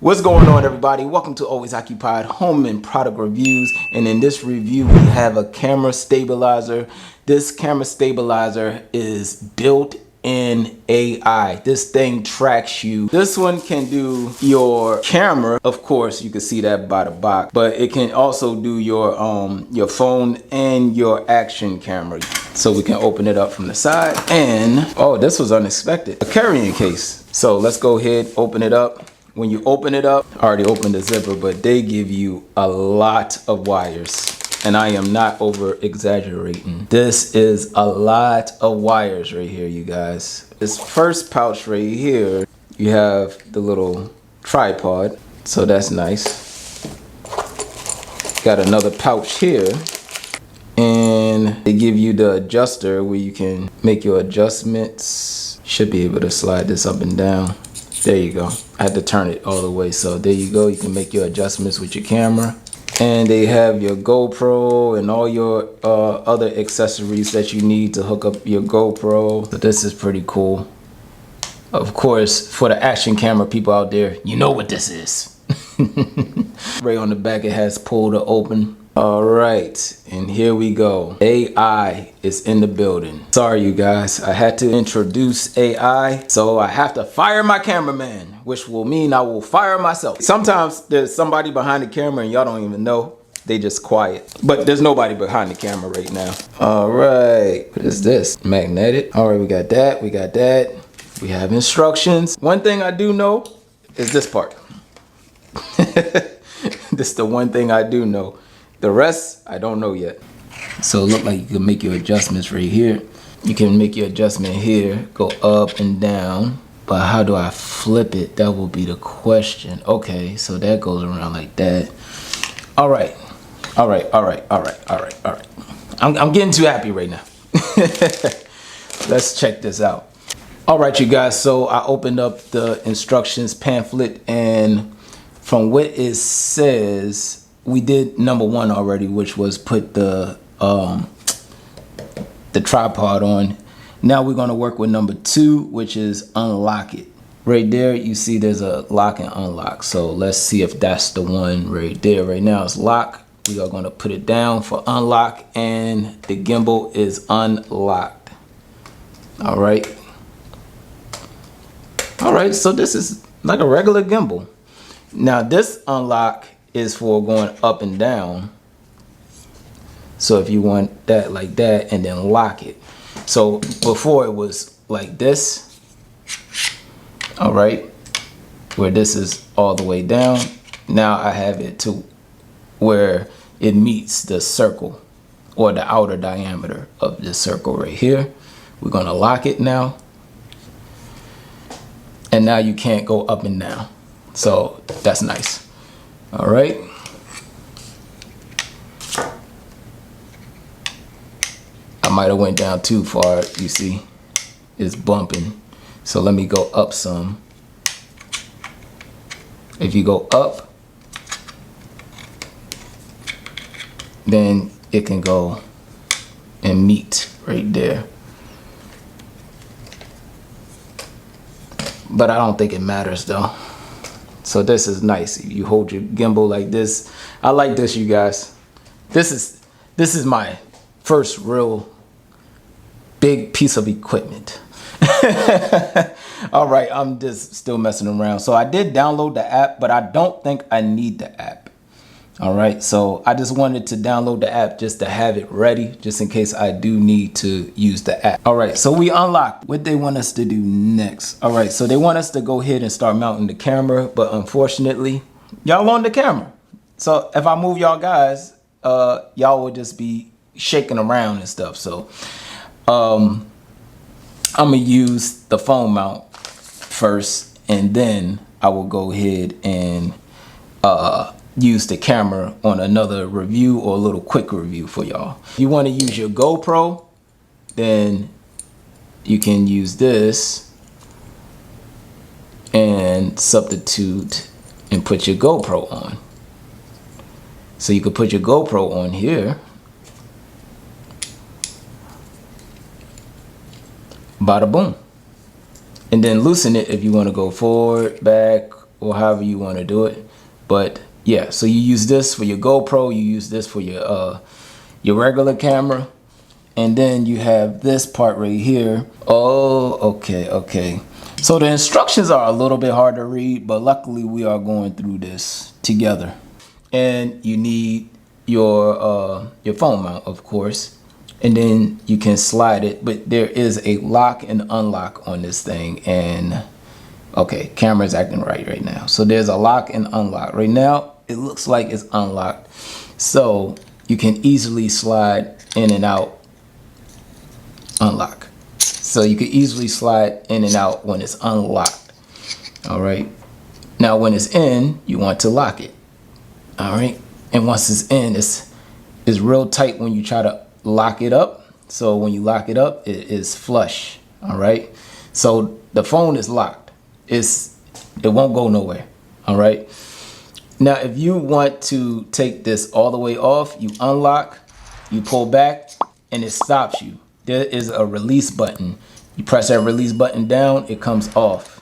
What's going on, everybody? Welcome to Always Occupied Home and Product Reviews. And in this review, we have a camera stabilizer. This camera stabilizer is built in AI. This thing tracks you. This one can do your camera. Of course, you can see that by the box, but it can also do your phone and your action camera. So we can open it up from the side. And oh, this was unexpected. A carrying case. So let's go ahead, open it up. When you open it up, I already opened the zipper, but they give you a lot of wires. And I am not over exaggerating. This is a lot of wires right here, you guys. This first pouch right here, you have the little tripod. So that's nice. Got another pouch here. And they give you the adjuster where you can make your adjustments. Should be able to slide this up and down. There you go. I had to turn it all the way. So there you go. You can make your adjustments with your camera. And they have your GoPro and all your other accessories that you need to hook up your GoPro. So this is pretty cool. Of course, for the action camera people out there, you know what this is. Right on the back, it has pull to open. All right, and here we go. AI is in the building. Sorry, you guys, I had to introduce AI, so I have to fire my cameraman, which will mean I will fire myself. Sometimes there's somebody behind the camera and y'all don't even know. They just quiet. But there's nobody behind the camera right now. All right, what is this? Magnetic. All right, we got that, we got that. We have instructions. One thing I do know is this part. This is the one thing I do know. The rest, I don't know yet. So it look like you can make your adjustments right here. You can make your adjustment here, go up and down. But how do I flip it? That will be the question. Okay, so that goes around like that. All right, all right, all right, all right, all right, all right. I'm getting too happy right now. Let's check this out. All right, you guys, so I opened up the instructions pamphlet, and from what it says, we did number one already, which was put the tripod on. Now we're gonna work with number two, which is unlock it. Right there, you see there's a lock and unlock. So let's see if that's the one right there. Right now it's lock. We are gonna put it down for unlock, and the gimbal is unlocked. All right. All right, so this is like a regular gimbal. Now this unlock is for going up and down. So if you want that like that and then lock it. So before it was like this, all right, where this is all the way down. Now I have it to where it meets the circle or the outer diameter of this circle right here. We're gonna lock it now. And now you can't go up and down. So that's nice. All right. I might have went down too far. You see, it's bumping. So let me go up some. If you go up, then it can go and meet right there. But I don't think it matters though. So this is nice. You hold your gimbal like this. I like this, you guys. This is my first real big piece of equipment. All right, I'm just still messing around. So I did download the app, but I don't think I need the app. All right, so I just wanted to download the app just to have it ready, just in case I do need to use the app. All right, so we unlocked. What they want us to do next? All right, so they want us to go ahead and start mounting the camera, but unfortunately, y'all on the camera. So if I move y'all guys, y'all will just be shaking around and stuff. So I'm gonna use the phone mount first, and then I will go ahead and use the camera on another review or a little quick review for y'all. If you want to use your GoPro, then you can use this and substitute and put your GoPro on. So you could put your GoPro on here. Bada boom. And then loosen it if you want to go forward, back, or however you want to do it. But yeah, so you use this for your GoPro, you use this for your regular camera, and then you have this part right here. Oh, okay. So the instructions are a little bit hard to read, but luckily we are going through this together. And you need your phone mount, of course, and then you can slide it, but there is a lock and unlock on this thing. And okay, camera's acting right now. So there's a lock and unlock. Right now it looks like it's unlocked, so you can easily slide in and out. Unlock. So you can easily slide in and out when it's unlocked. All right, now when it's in, you want to lock it. All right, and once it's in, it's real tight when you try to lock it up. So when you lock it up, it is flush. All right, so the phone is locked. It won't go nowhere. All right, now if you want to take this all the way off, you unlock, you pull back, and it stops you. There is a release button. You press that release button down, it comes off.